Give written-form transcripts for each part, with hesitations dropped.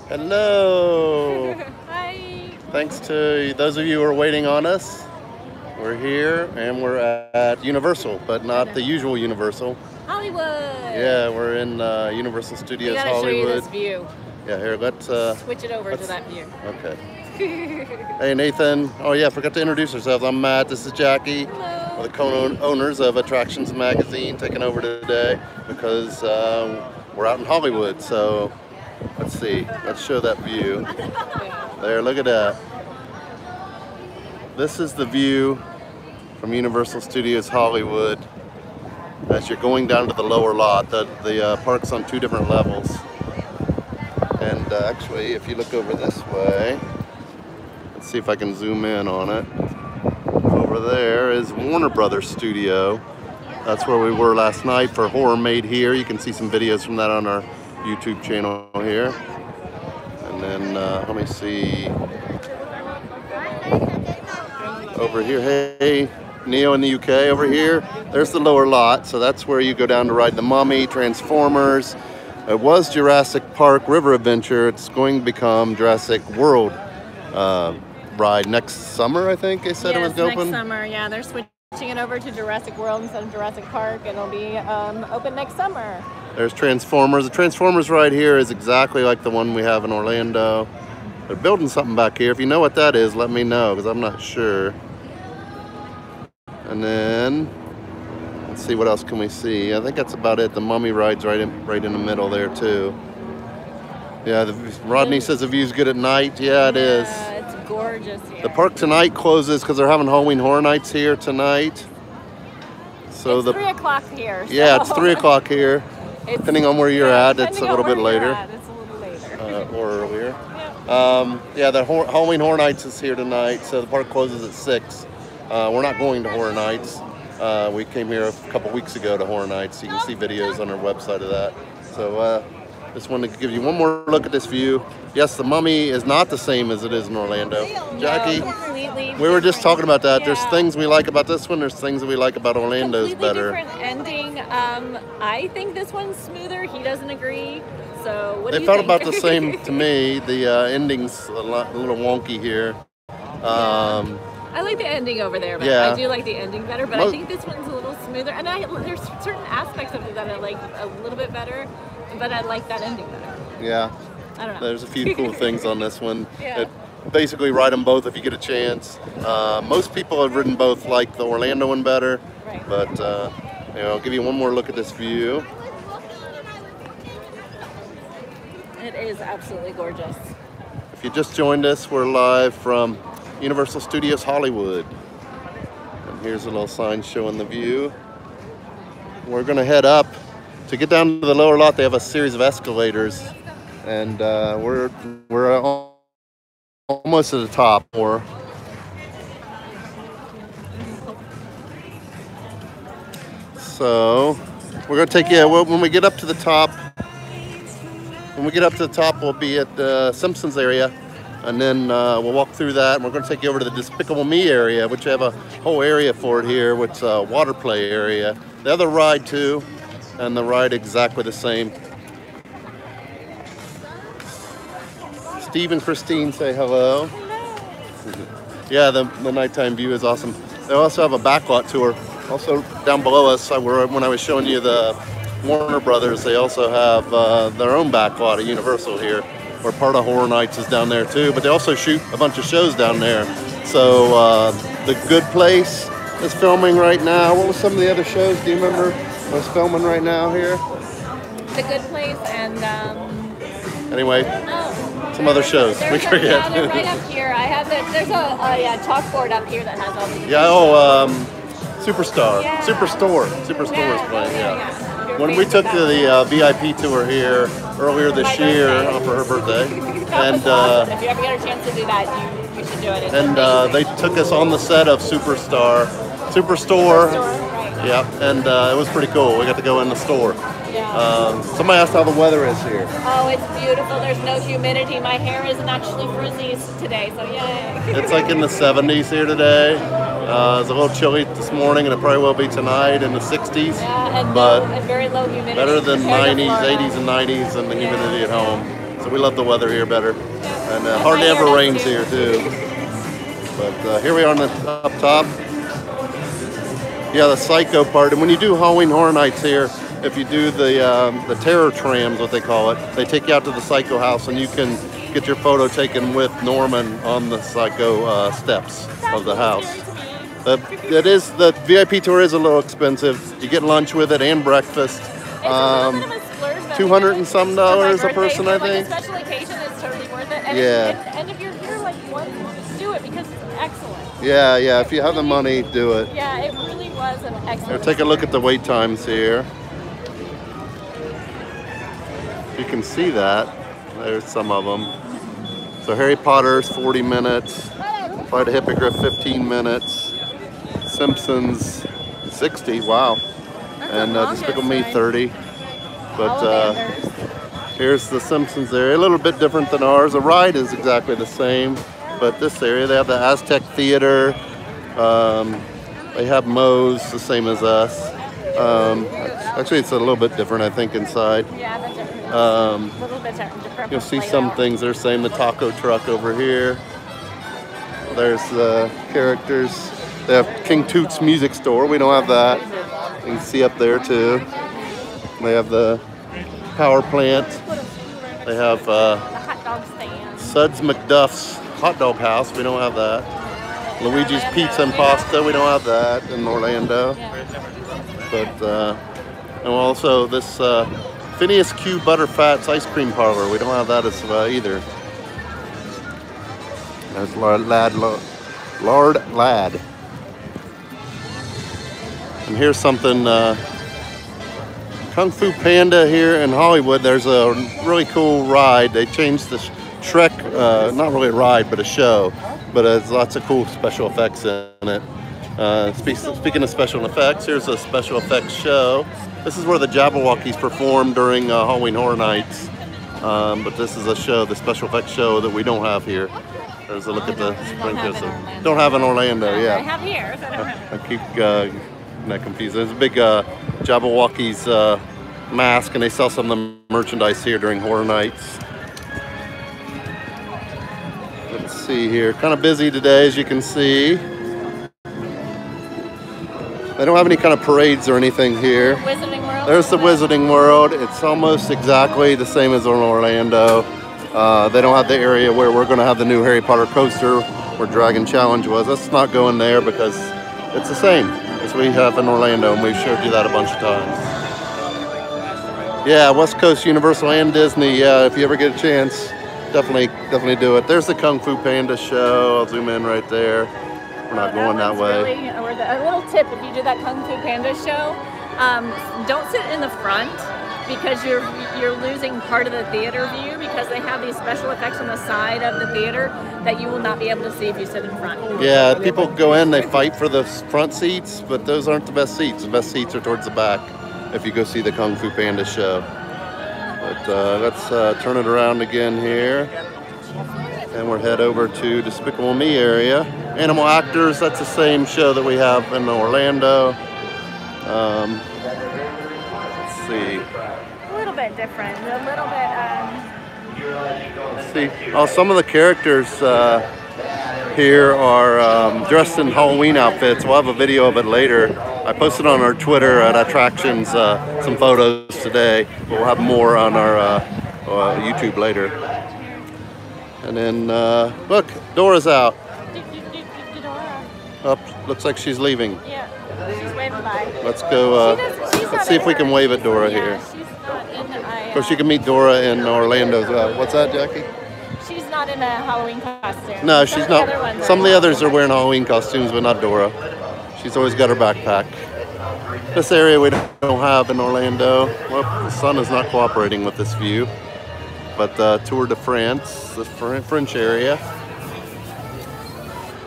Hello. Hi. Thanks to those of you who are waiting on us. We're here and we're at Universal, but not the usual Universal. Hollywood. Yeah, we're in Universal Studios We gotta Hollywood. show you this view. Yeah, here, let's switch it over to that view. Okay. Hey, Nathan. Oh yeah, forgot to introduce ourselves. I'm Matt. This is Jackie. Hello. We're the co-owners of Attractions Magazine, taking over today because we're out in Hollywood. So let's see. Let's show that view. There, look at that. This is the view from Universal Studios Hollywood as you're going down to the lower lot. The park's on 2 different levels. And actually, if you look over this way, let's see if I can zoom in on it. Over there is Warner Brothers Studio. That's where we were last night for Horror Made Here. You can see some videos from that on our YouTube channel here. And then, let me see. Over here, hey, Neo in the UK, over here, there's the lower lot. So that's where you go down to ride the Mummy, Transformers. It was Jurassic Park River Adventure. It's going to become Jurassic World ride next summer, I think they said it was open. Next summer, yeah. They're switching it over to Jurassic World instead of Jurassic Park, and it'll be open next summer. There's Transformers. The Transformers ride here is exactly like the one we have in Orlando. They're building something back here. If you know what that is, let me know, because I'm not sure. And then, let's see, what else can we see? I think that's about it. The Mummy ride's right in the middle there, too. Yeah, Rodney says the view's good at night. Yeah, it is. It's gorgeous here. The park tonight closes because they're having Halloween Horror Nights here tonight. So it's 3 o'clock here. So. Yeah, it's 3 o'clock here. Depending on where you're at, it's a little bit later. It's a little later. Or earlier. Yeah, the Halloween Horror Nights is here tonight, so the park closes at 6. We're not going to Horror Nights. We came here a couple weeks ago to Horror Nights. You can see videos on our website of that. So just wanted to give you one more look at this view. Yes, the Mummy is not the same as it is in Orlando. Jackie, we were just talking about that. Yeah. There's things we like about this one. There's things that we like about Orlando's better. Different ending. I think this one's smoother. He doesn't agree. So what do you think? They felt about the same to me. The ending's a little wonky here. I like the ending over there, but I do like the ending better. But I think this one's a little smoother. And there's certain aspects of it that I like a little bit better, but I like that ending better. Yeah. I don't know. There's a few cool things on this one. Yeah. Basically, ride them both if you get a chance. Most people have ridden both, like the Orlando one better. Right. But you know, I'll give you one more look at this view. It is absolutely gorgeous. If you just joined us, we're live from Universal Studios Hollywood. And here's a little sign showing the view. We're going to head up. To get down to the lower lot, they have a series of escalators. And we're almost at the top. So we're going to take you, when we get up to the top, we'll be at the Simpsons area. And then we'll walk through that, and we're going to take you over to the Despicable Me area, which I have a whole area for it here, which is a water play area. The other ride too, and the ride exactly the same. Steve and Christine say hello. Hello. Yeah, the nighttime view is awesome. They also have a backlot tour. Also down below us, when I was showing you the Warner Brothers, they also have their own backlot at Universal here. Or part of Horror Nights is down there too, but they also shoot a bunch of shows down there. So The Good Place is filming right now. What was some of the other shows? Do you remember what's filming right now here? The Good Place and anyway, some other shows. We forget. Yeah, they're right up here. I have there's a chalkboard up here that has all these. Yeah. Superstar. Yeah. Superstore is playing. Yeah. When we took the VIP tour here earlier this year for her birthday, and if you ever get a chance to do that, you should do it. And they took us on the set of Superstore. Right. Yeah, and it was pretty cool. We got to go in the store. Yeah. Somebody asked how the weather is here. Oh, it's beautiful. There's no humidity. My hair isn't actually frizzy today, so yay. It's like in the 70s here today. It's a little chilly this morning, and it probably will be tonight in the 60s. Yeah, and but and very low humidity. Better than 90s, 80s, and 90s, and the humidity at home. So we love the weather here better. And hardly ever rains here too. But here we are on the up top. Yeah, the Psycho part. And when you do Halloween Horror Nights here, if you do the terror trams, what they call it, they take you out to the Psycho house and you can get your photo taken with Norman on the Psycho steps of the house. The VIP tour is a little expensive. You get lunch with it and breakfast. $200 and some dollars a person, I think. Like a special occasion is totally worth it. And and if you're here like once, do it because it's excellent. Yeah, yeah. If you have the money, do it. Yeah, it really was an excellent. Take a look at the wait times here. You can see that. There's some of them. So Harry Potter's 40 minutes. Flight of Hippogriff 15 minutes. Simpsons 60. Wow. And Despicable Me 30. But here's the Simpsons area, a little bit different than ours. The ride is exactly the same, but this area, they have the Aztec Theater. They have Moe's, the same as us. Actually, it's a little bit different, I think, inside. Yeah, that's different. A little bit different. You'll see some things. They're saying the taco truck over here. There's the characters. They have King Toot's Music Store. We don't have that. You can see up there, too. They have the power plant. They have the hot dog stand. Suds McDuff's hot dog house. We don't have that. Luigi's Pizza and Pasta. We don't have that in Orlando. But and also this Phineas Q Butterfat's ice cream parlor. We don't have that as either. There's Lard Lad. And here's something. Kung Fu Panda here in Hollywood. There's a really cool ride. They changed the Shrek, not really a ride, but a show. But there's lots of cool special effects in it. Speaking of special effects, here's a special effects show. This is where the Jabbawockeez perform during Halloween Horror Nights. But this is a show, the special effects show that we don't have here. There's a look at the sprinklers. Don't have in Orlando, yeah. I have here, so I don't have. I keep not confused. There's a big Jabbawockeez mask, and they sell some of the merchandise here during Horror Nights. Let's see here. Kind of busy today, as you can see. They don't have any kind of parades or anything here. Wizarding World. There's the Wizarding World. It's almost exactly the same as in Orlando. They don't have the area where we're going to have the new Harry Potter coaster where Dragon Challenge was. Let's not go in there because it's the same as we have in Orlando, and we've showed you that a bunch of times. Yeah, West Coast, Universal, and Disney. Yeah, if you ever get a chance, definitely do it. There's the Kung Fu Panda show. I'll zoom in right there. We're not going that way. Really, a little tip: if you do that Kung Fu Panda show, don't sit in the front because you're losing part of the theater view because they have these special effects on the side of the theater that you will not be able to see if you sit in front. Yeah, people go in, they fight for the front seats, but those aren't the best seats. The best seats are towards the back if you go see the Kung Fu Panda show. But let's turn it around again here. And we'll head over to Despicable Me area. Animal Actors, that's the same show that we have in Orlando. Let's see. A little bit different, a little bit. Let's see. Oh, some of the characters here are dressed in Halloween outfits. We'll have a video of it later. I posted on our Twitter at Attractions some photos today, but we'll have more on our YouTube later. And then, look, Dora's out. Oh, looks like she's leaving. Yeah, she's waving by. Let's go, let's see if we can wave at Dora here. She's not in of course, you can meet Dora in Orlando as well. What's that, Jackie? She's not in a Halloween costume. No, she's not. Some of the others are wearing Halloween costumes, but not Dora. She's always got her backpack. This area we don't have in Orlando. Well, the sun is not cooperating with this view. But Tour de France, the French area.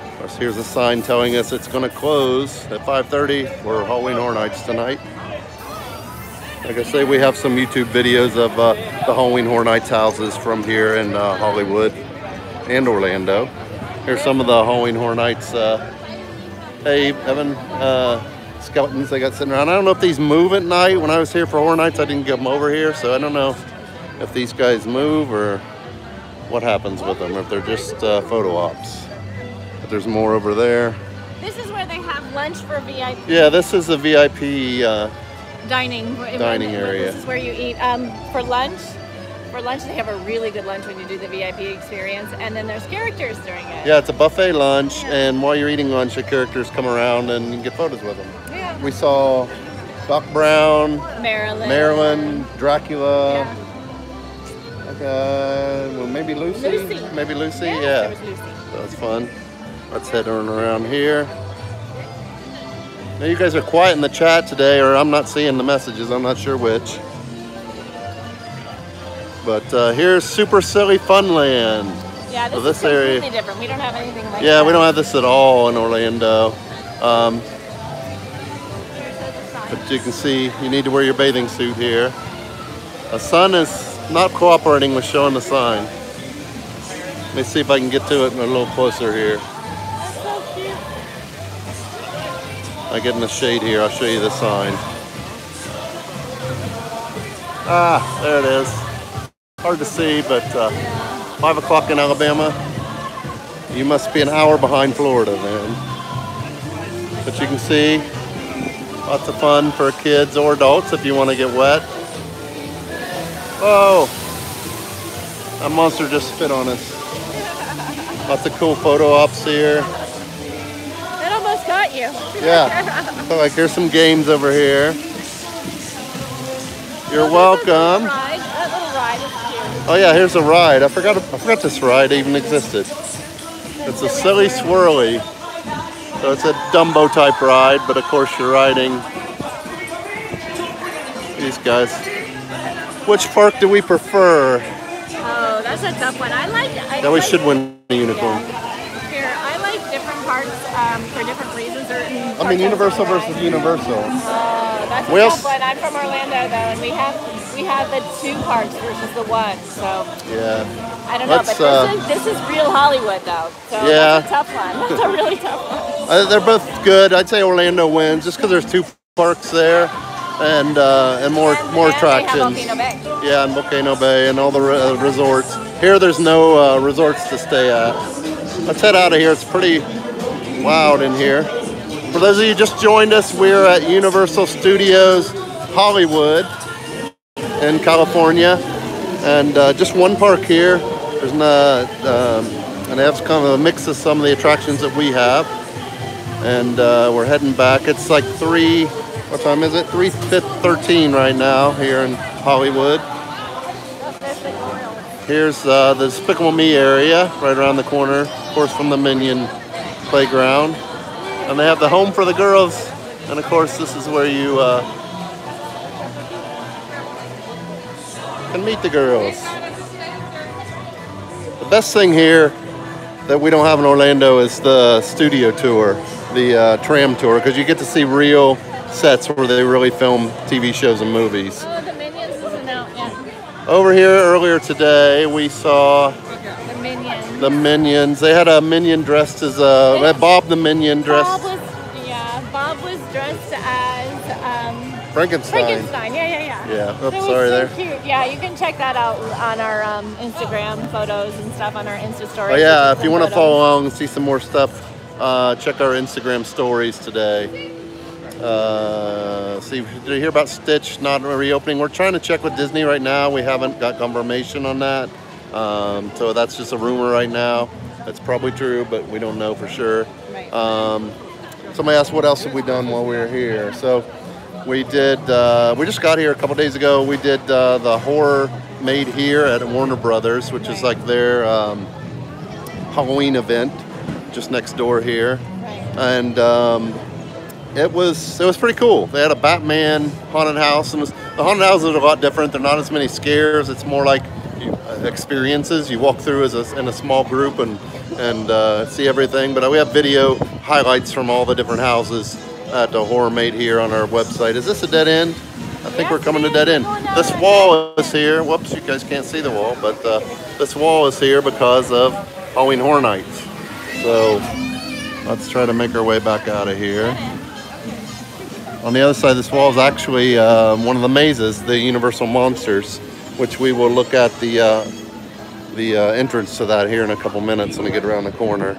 Of course, here's a sign telling us it's going to close at 5:30 for Halloween Horror Nights tonight. Like I say, we have some YouTube videos of the Halloween Horror Nights houses from here in Hollywood and Orlando. Here's some of the Halloween Horror Nights. Hey, Evan, skeletons they got sitting around. I don't know if these move at night. When I was here for Horror Nights, I didn't get them over here, so I don't know. if these guys move or what happens with them, or if they're just photo ops. But there's more over there. This is where they have lunch for VIP. Yeah, this is the VIP dining area. This is where you eat for lunch. For lunch, they have a really good lunch when you do the VIP experience, and then there's characters during it. Yeah, it's a buffet lunch, and while you're eating lunch, the characters come around and you can get photos with them. Yeah. We saw Doc Brown, Marilyn, Dracula. Yeah. Well, maybe Lucy. Maybe Lucy. Yeah. There was Lucy. That was fun. Let's head on around here. Now you guys are quiet in the chat today, or I'm not seeing the messages. I'm not sure which. But here's Super Silly Funland. Yeah, this is area. completely different. We don't have anything like that. Yeah, we don't have this at all in Orlando. But you can see you need to wear your bathing suit here. The sun is not cooperating with showing the sign. Let me see if I can get to it a little closer here. That's so cute. I get in the shade here. I'll show you the sign. Ah, there it is. Hard to see, but 5 o'clock in Alabama. You must be an hour behind Florida then. But you can see lots of fun for kids or adults if you want to get wet. Oh, that monster just spit on us. Lots of cool photo ops here. It almost got you. Yeah. So like here's some games over here. You're welcome. That little ride is cute. Oh yeah, here's a ride. I forgot this ride even existed. It's a Silly Swirly. So it's a Dumbo type ride, but of course you're riding these guys. Which park do we prefer? Oh, that's a tough one. That we should win a unicorn. Yeah. Here, I like different parks for different reasons. I mean, Universal versus Universal. That's a tough one. I'm from Orlando though, and we have the 2 parks versus the 1. So yeah, I don't know, but this is real Hollywood though. So yeah, that's a tough one. That's a really tough one. They're both good. I'd say Orlando wins just because there's 2 parks there. And more attractions. They have Volcano Bay. Yeah, and Volcano Bay and all the resorts. Here there's no resorts to stay at. Let's head out of here. It's pretty wild in here. For those of you who just joined us, we're at Universal Studios Hollywood in California. And just one park here. There's not, and they have kind of a mix of some of the attractions that we have. And we're heading back. It's like what time is it? 3:13 right now here in Hollywood. Here's the Despicable Me area right around the corner, of course, from the Minion playground. And they have the home for the girls. And of course, this is where you can meet the girls. The best thing here that we don't have in Orlando is the studio tour, the tram tour, because you get to see real sets where they really film TV shows and movies. Oh, the Minions isn't out yet. Over here earlier today, we saw the Minions. They had a Minion dressed as Bob the Minion dressed. Bob was dressed as Frankenstein. Yeah. Oops, sorry there. Cute. Yeah, you can check that out on our Instagram photos and stuff on our Insta stories. Oh yeah, if you want to follow along and see some more stuff, check our Instagram stories today. See, did you hear about Stitch not reopening? We're trying to check with Disney right now. We haven't got confirmation on that. So that's just a rumor right now. It's probably true, but we don't know for sure. Right. Somebody asked what else have we done while we were here. So we did, we just got here a couple days ago. We did the Horror Made Here at Warner Brothers, which is like their Halloween event just next door here. And it was pretty cool. They had a Batman haunted house, and the haunted houses are a lot different. They're not as many scares. It's more like experiences. You walk through in a small group and see everything. But we have video highlights from all the different houses at the Horror Made Here on our website. Is this a dead end? I think we're coming to dead end. This wall is here. Whoops, you guys can't see the wall, but this wall is here because of Halloween Horror Nights. So let's try to make our way back out of here. On the other side of this wall is actually one of the mazes, the Universal Monsters. which we will look at the entrance to that here in a couple minutes when we get around the corner.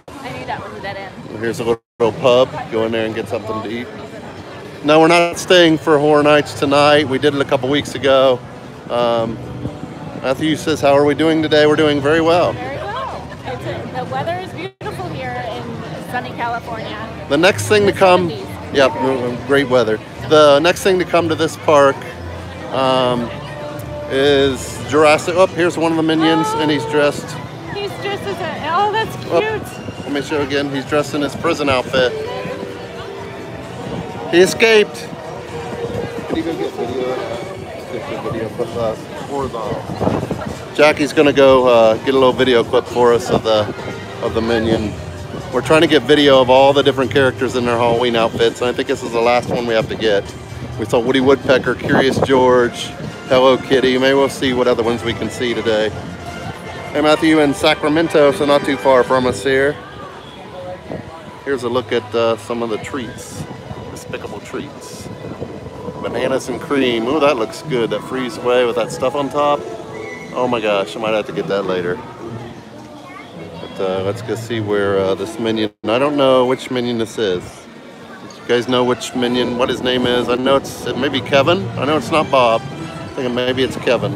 I knew that was a dead end. Here's a little pub. Go in there and get something to eat. No, we're not staying for Horror Nights tonight. We did it a couple weeks ago. Matthew says, how are we doing today? We're doing very well. Very well. The weather is beautiful here in sunny California. The next thing to come, yeah, great weather. The next thing to come to this park is Jurassic. Oh, here's one of the Minions, and he's dressed. He's dressed as a, oh, that's cute. Oh, let me show again. He's dressed in his prison outfit. He escaped. Can you go get video? Put horizontal. Jackie's gonna go get a little video clip for us of the Minion. We're trying to get video of all the different characters in their Halloween outfits, and I think this is the last one we have to get. We saw Woody Woodpecker, Curious George, Hello Kitty. Maybe we'll see what other ones we can see today. Hey Matthew, in Sacramento, so not too far from us here. Here's a look at some of the treats, Despicable treats. Bananas and cream. Ooh, that looks good. That freeze away with that stuff on top. Oh my gosh, I might have to get that later. But let's go see where this Minion, I don't know which Minion this is. You guys know which Minion, what his name is? I know it's maybe Kevin. I know it's not Bob. I'm thinking maybe it's Kevin.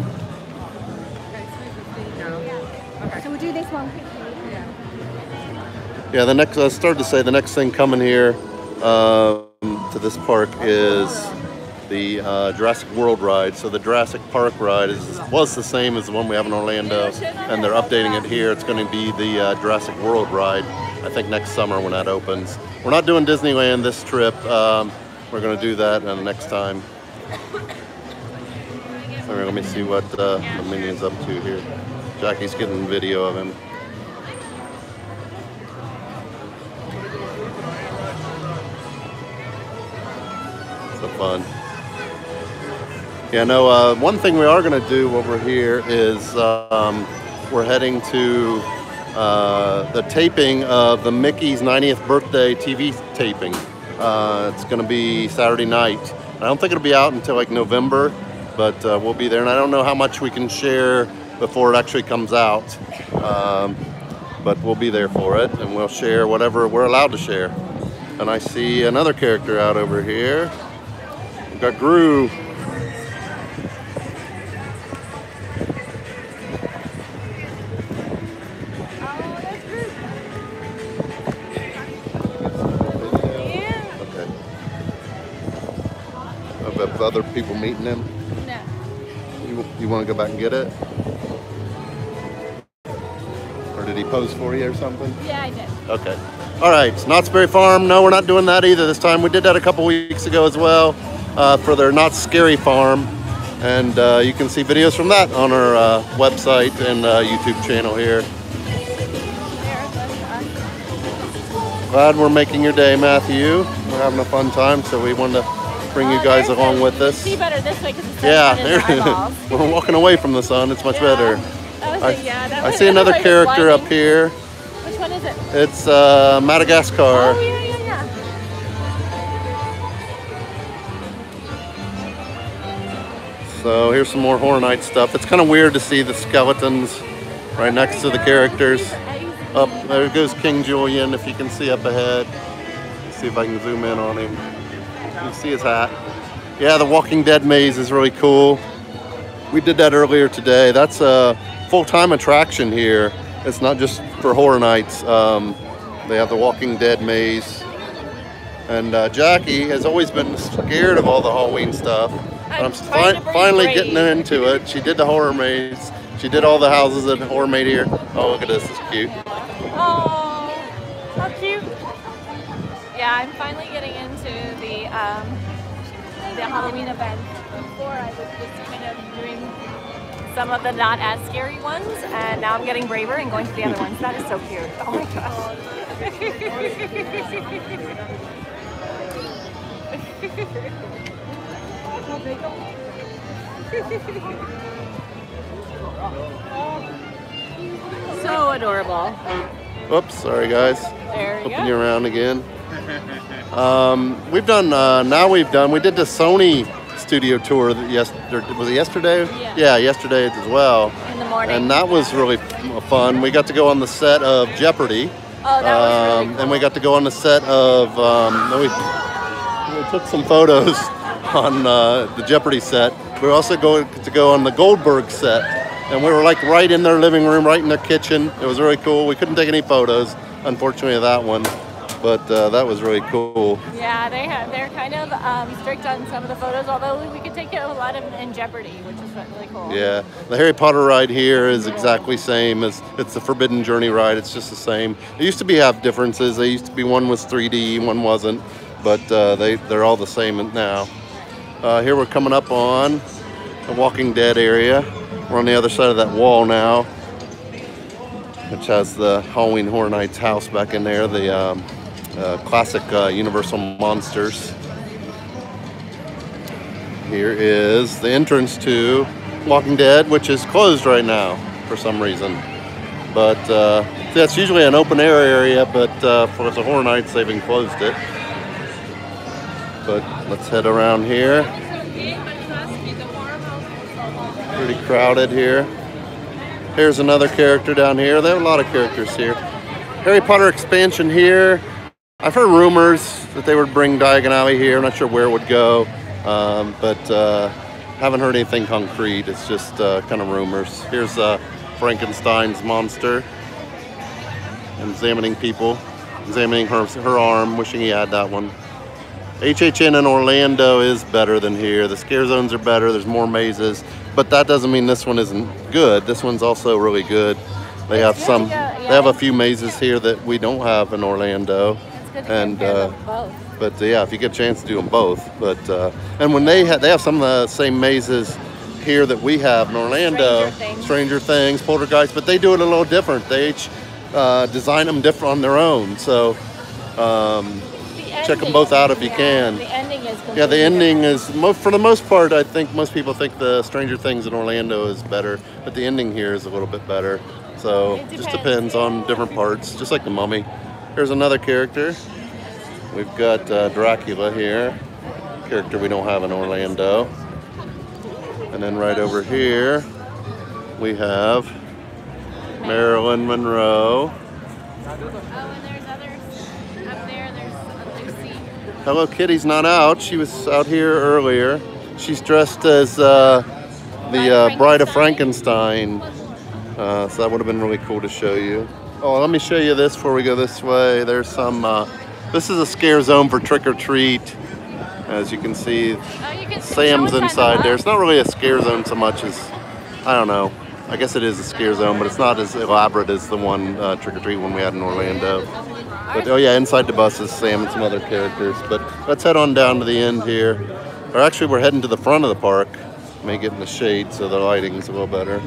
Okay, so we'll do this one. Yeah, the next, I started to say the next thing coming here to this park is the Jurassic World ride. So the Jurassic Park ride was the same as the one we have in Orlando, and they're updating it here. It's going to be the Jurassic World ride, I think next summer when that opens. We're not doing Disneyland this trip. We're going to do that next time. So let me see what the Minion's up to here. Jackie's getting video of him. So fun. Yeah, no, one thing we are going to do over here is we're heading to the taping of the Mickey's 90th birthday TV taping. It's going to be Saturday night. I don't think it'll be out until like November, but we'll be there. And I don't know how much we can share before it actually comes out, but we'll be there for it, and we'll share whatever we're allowed to share. And I see another character out over here. We've got Gru. Of other people meeting him? No. You want to go back and get it? Or did he pose for you or something? Yeah, I did. Okay. All right, Knott's Berry Farm. No, we're not doing that either this time. We did that a couple weeks ago as well for their Not Scary Farm. And you can see videos from that on our website and YouTube channel here. Glad we're making your day, Matthew. We're having a fun time, so we wanted to bring you guys along with us. See better this way because the yeah, we're walking away from the sun. It's much better. I see another character up here. Which one is it? It's Madagascar. Oh, yeah. So here's some more Horror Night stuff. It's kind of weird to see the skeletons right next to the characters. Up there goes King Julian, if you can see up ahead. Let's see if I can zoom in on him. You see his hat. Yeah, the Walking Dead maze is really cool. We did that earlier today. That's a full-time attraction here. It's not just for Horror Nights. They have the Walking Dead maze. And Jackie has always been scared of all the Halloween stuff. But I'm finally getting into it. She did the horror maze. She did all the houses that Horror made here. Oh, look at this. It's cute. Oh, how cute. Yeah, I'm finally getting into the Halloween event. Before I was just kind of doing some of the not as scary ones, and now I'm getting braver and going to the other ones. That is so cute. Oh my gosh. So adorable. Whoops, sorry guys. There you Flipping go. you around again. We did the Sony studio tour was it yesterday? Yeah. Yeah, yesterday as well. In the morning. And that was really fun. We got to go on the set of Jeopardy. Oh, that was really cool. And we got to go on the set of, we took some photos on the Jeopardy set. We were also going to go on the Goldberg set. And we were like right in their living room, right in their kitchen. It was really cool. We couldn't take any photos, unfortunately, of that one. But that was really cool. Yeah, they're kind of strict on some of the photos, although we could take a lot of them in Jeopardy, which is really cool. Yeah, the Harry Potter ride here is exactly same as it's the Forbidden Journey ride. It's just the same. It used to have differences. They used to be one was 3D, one wasn't, but they're all the same now. Here we're coming up on the Walking Dead area. We're on the other side of that wall now, which has the Halloween Horror Nights house back in there. The classic Universal monsters. Here is the entrance to Walking Dead, which is closed right now for some reason. But that's usually an open air area, but for the Horror Nights, they've enclosed it. But let's head around here. Pretty crowded here. Here's another character down here. They have a lot of characters here. Harry Potter expansion here. I've heard rumors that they would bring Diagon Alley here. I'm not sure where it would go, but haven't heard anything concrete. It's just kind of rumors. Here's Frankenstein's monster, examining people, examining her arm, wishing he had that one. HHN in Orlando is better than here. The scare zones are better. There's more mazes, but that doesn't mean this one isn't good. This one's also really good. They have some. They have a few mazes here that we don't have in Orlando. And but yeah, if you get a chance to do them both. But and when they have some of the same mazes here that we have in Orlando, Stranger Things, Poltergeist, but they do it a little different. They each design them different on their own. So check them both out if you can. The ending is the ending is for the most part. I think most people think the Stranger Things in Orlando is better, but the ending here is a little bit better. So it just depends on different parts, just like the Mummy. Here's another character. We've got Dracula here, character we don't have in Orlando. And then right over here, we have Marilyn Monroe. Oh, and there's others up there. There's Lucy. Hello Kitty's not out. She was out here earlier. She's dressed as the Bride of Frankenstein. So that would have been really cool to show you. Oh, let me show you this before we go this way. There's some, this is a scare zone for trick or treat. As you can see, Sam's inside there. It's not really a scare zone so much as, I don't know. I guess it is a scare zone, but it's not as elaborate as the one trick or treat one we had in Orlando. But oh yeah, inside the bus is Sam and some other characters. But let's head on down to the end here. Or actually, we're heading to the front of the park. May get in the shade so the lighting's a little better.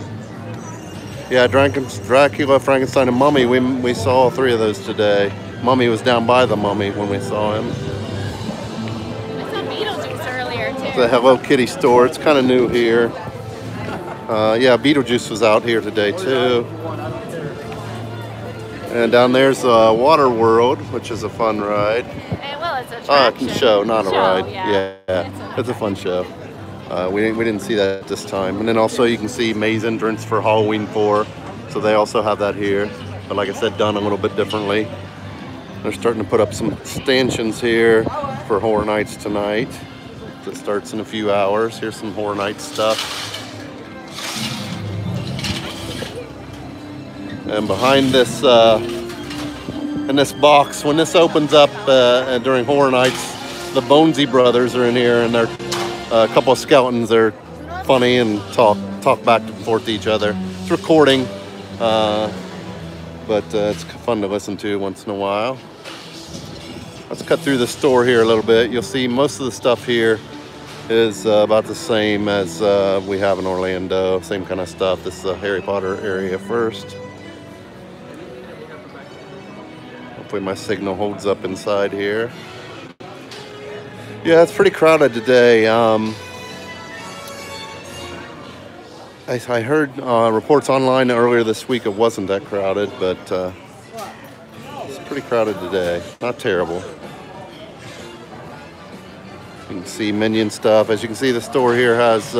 Yeah, Dracula, Frankenstein, and Mummy. We saw all three of those today. Mummy was down by the Mummy when we saw him. I saw Beetlejuice earlier too. The Hello Kitty store. It's kind of new here. Yeah, Beetlejuice was out here today too. And down there's Water World, which is a fun ride. Well, it's an attraction. Show, not a ride. Yeah. It's a fun show. We didn't see that this time. And then also you can see maze entrance for Halloween 4. So they also have that here. But like I said, done a little bit differently. They're starting to put up some stanchions here for Horror Nights tonight. It starts in a few hours. Here's some Horror Nights stuff. And behind this, in this box, when this opens up during Horror Nights, the Bonesy brothers are in here, and they're a couple of skeletons. They're funny and talk back and forth to each other. It's recording, but it's fun to listen to once in a while. Let's cut through the store here a little bit. You'll see most of the stuff here is about the same as we have in Orlando. Same kind of stuff. This is the Harry Potter area first. Hopefully my signal holds up inside here. Yeah, it's pretty crowded today. I heard reports online earlier this week it wasn't that crowded, but it's pretty crowded today. Not terrible. You can can see Minion stuff. As you can see, the store here has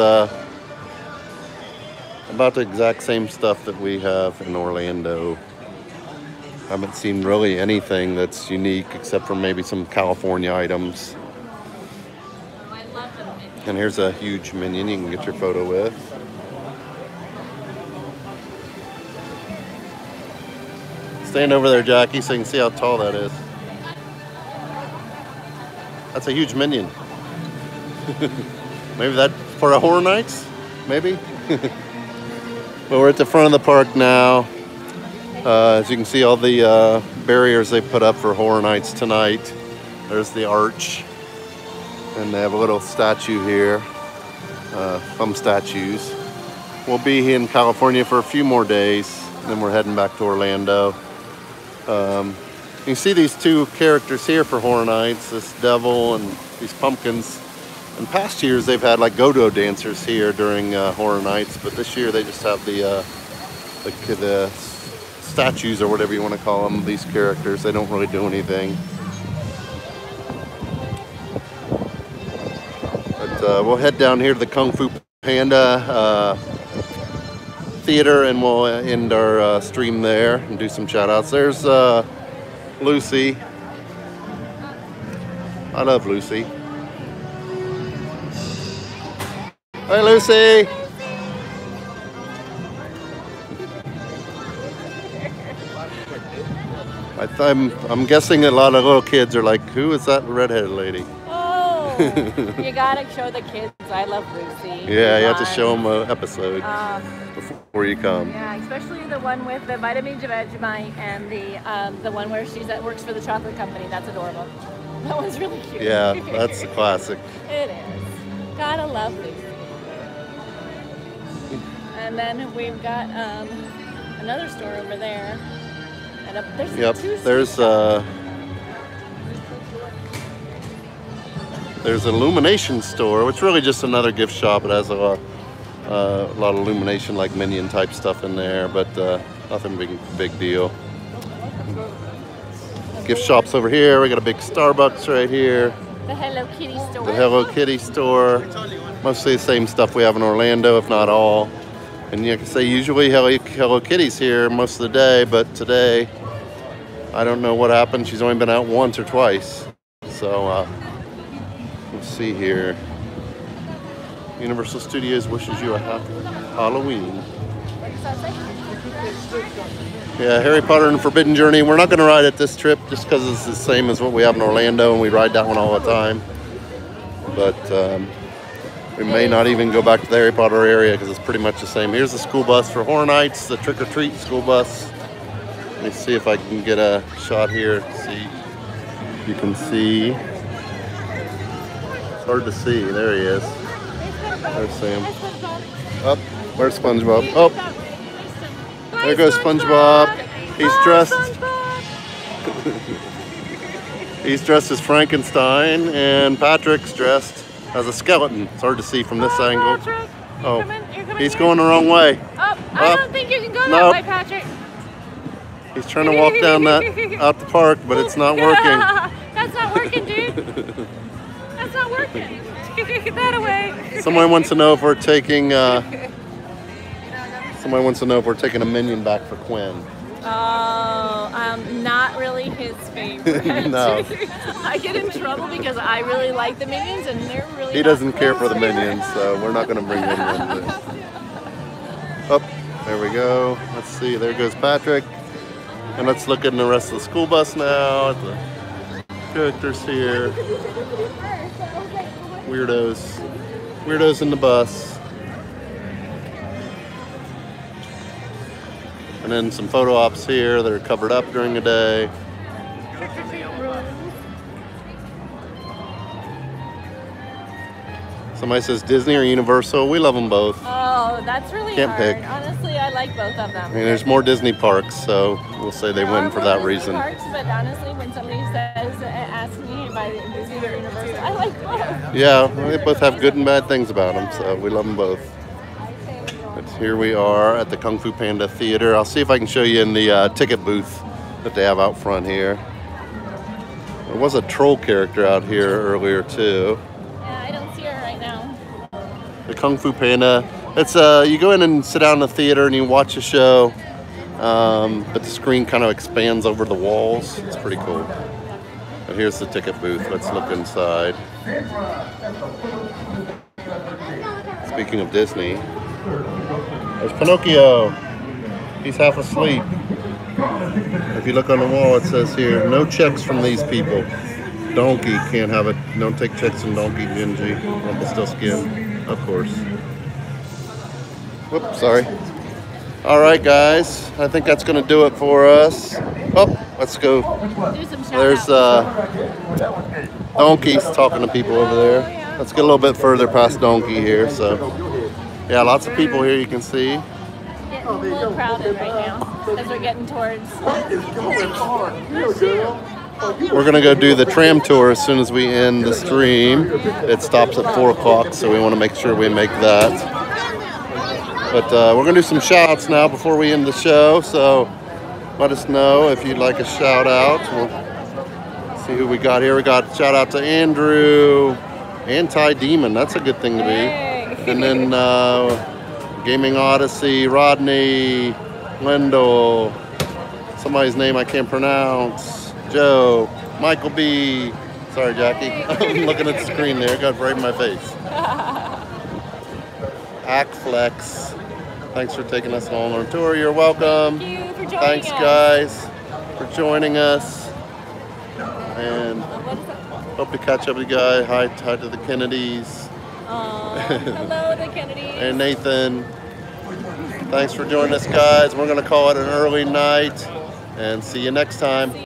about the exact same stuff that we have in Orlando. I haven't seen really anything that's unique except for maybe some California items. And here's a huge Minion you can get your photo with. Stand over there, Jackie, so you can see how tall that is. That's a huge Minion. Maybe that for a Horror Nights? Maybe? Well, we're at the front of the park now. As you can see, all the barriers they put up for Horror Nights tonight. There's the arch. And they have a little statue here. Some statues. We'll be in California for a few more days. And then we're heading back to Orlando. You see these two characters here for Horror Nights. This devil and these pumpkins. In past years, they've had like go-go dancers here during Horror Nights. But this year, they just have the statues or whatever you want to call them, these characters. They don't really do anything. But we'll head down here to the Kung Fu Panda theater and we'll end our stream there and do some shout outs. There's Lucy. I love Lucy. Hi, Lucy. I'm guessing a lot of little kids are like, who is that redheaded lady? Oh, you gotta show the kids I love Lucy. Yeah, you have to show them an episode before you come. Yeah, especially the one with the vitamin Vegemite and the one where works for the chocolate company. That's adorable. That one's really cute. Yeah, that's a classic. It is. Gotta love Lucy. And then we've got another store over there. There's an Illumination Store, which is really just another gift shop. It has a lot of Illumination, like Minion type stuff in there, but nothing big deal. Gift shops over here. We got a big Starbucks right here. The Hello Kitty store. The Hello Kitty store. Mostly the same stuff we have in Orlando, if not all. And you can say usually Hello Kitty's here most of the day, but today I don't know what happened. She's only been out once or twice. So let's see here. Universal Studios wishes you a happy Halloween. Yeah, Harry Potter and Forbidden Journey. We're not going to ride it this trip just because it's the same as what we have in Orlando and we ride that one all the time. But we may not even go back to the Harry Potter area because it's pretty much the same. Here's the school bus for Horror Nights, the trick-or-treat school bus. Let me see if I can get a shot here. See, you can see. It's hard to see. There he is. There's Sam. Up. Where's SpongeBob? Oh, there goes SpongeBob. He's dressed. He's dressed as Frankenstein, and Patrick's dressed as a skeleton. It's hard to see from this angle. Patrick, oh, he's going the wrong way. I don't think you can go that way, Patrick. He's trying to walk down that out the park, but it's not working. That's not working, dude. That's not working. Get that away. Someone wants to know if we're taking. Someone wants to know if we're taking a Minion back for Quinn. Oh, not really his favorite. No. I get in trouble because I really like the Minions and they're really. He doesn't care for the Minions, so we're not going to bring him in. Oh, there we go. Let's see. There goes Patrick. And let's look at the rest of the school bus now. At the characters here. Weirdos. Weirdos in the bus. And then some photo ops here that are covered up during the day. Somebody says Disney or Universal. We love them both. Oh, that's really Can't hard. pick. Honestly, I like both of them. I mean, there's more Disney parks, so we'll say they win for that reason. Parks, but honestly, when somebody asks me if I Disney or Universal, I like both. Yeah, they both have good and bad things about them, so we love them both. But here we are at the Kung Fu Panda Theater. I'll see if I can show you in the ticket booth that they have out front here. There was a troll character out here earlier too. Yeah, the Kung Fu Panda. It's you go in and sit down in the theater and you watch a show, but the screen kind of expands over the walls. It's pretty cool. But here's the ticket booth. Let's look inside. Speaking of Disney, there's Pinocchio. He's half asleep. If you look on the wall, it says here, no checks from these people. Donkey can't have it. Don't take checks from Donkey, Genji. Rumpelstiltskin, of course. Whoops, sorry. All right, guys. I think that's going to do it for us. Oh, let's go. There's Donkey's talking to people over there. Let's get a little bit further past Donkey here. So, yeah, lots of people here you can see. Getting a little crowded right now as we're getting towards. We're going to go do the tram tour as soon as we end the stream. It stops at 4 o'clock, so we want to make sure we make that. But we're going to do some shout-outs now before we end the show, so let us know if you'd like a shout-out. We'll see who we got here. We got shout-out to Andrew, Anti-Demon. That's a good thing to be. And then Gaming Odyssey, Rodney, Wendell, somebody's name I can't pronounce, Joe, Michael B. Sorry, Jackie. I'm looking at the screen there. Got right in my face. Actflex. Thanks for taking us on our tour. You're welcome. Thank you for joining Thanks, us. guys, for joining us. And hope to catch up with you guys. Hi to the Kennedys. Hello, the Kennedys. And Nathan. Thanks for joining us, guys. We're going to call it an early night. And see you next time.